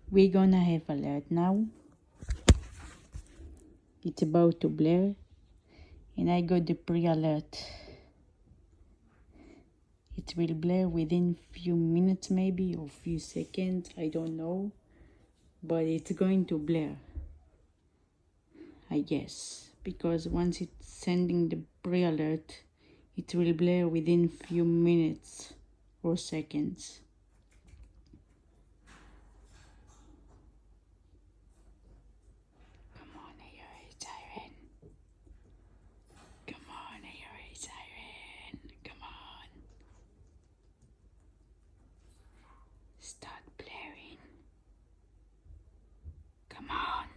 We're gonna have alert now. It's about to blare, and I got the pre-alert. It will blare within few minutes maybe, or few seconds, I don't know, but it's going to blare, I guess, because once it's sending the pre-alert, it will blare within few minutes or seconds. Come on, I hear a siren. Come on, I hear a siren. Come on. Start blaring. Come on.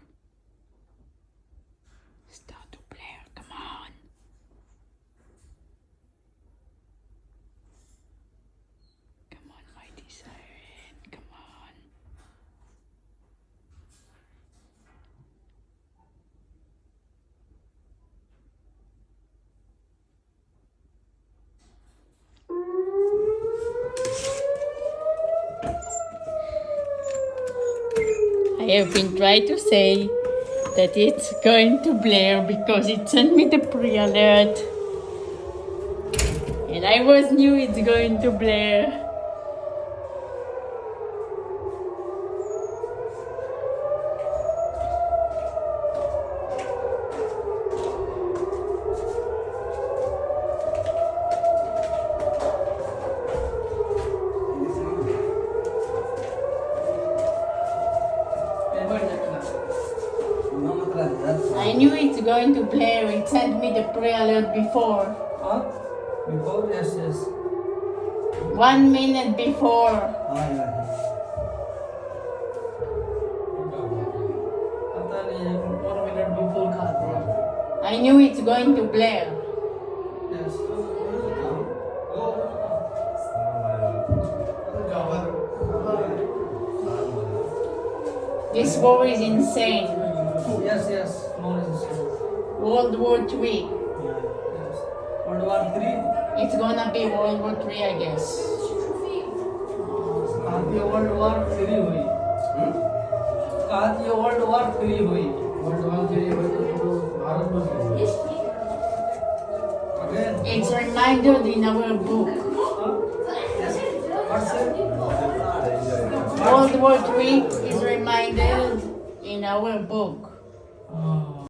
Start to blare. Come on. Come on, mighty siren. Come on. I have been trying to say that it's going to blare because it sent me the pre-alert, and I was knew it's going to blare. I knew it's going to blare. It sent me the pre-alert before. Huh? Before? Yes, yes. 1 minute before. Yeah. पता नहीं है 1 minute before खाते हैं. I knew it's going to blare. Yes. This war is insane. Yes, yes. No resistance. World War III. Yes. World War 3. It's gonna be World War III, I guess. कहाँ World War 3 हुई? कहाँ World War 3 हुई? World War 3 हुई तो भारत में हुई. Again. It's reminded in our book. What's it? World War III is reminded in our book.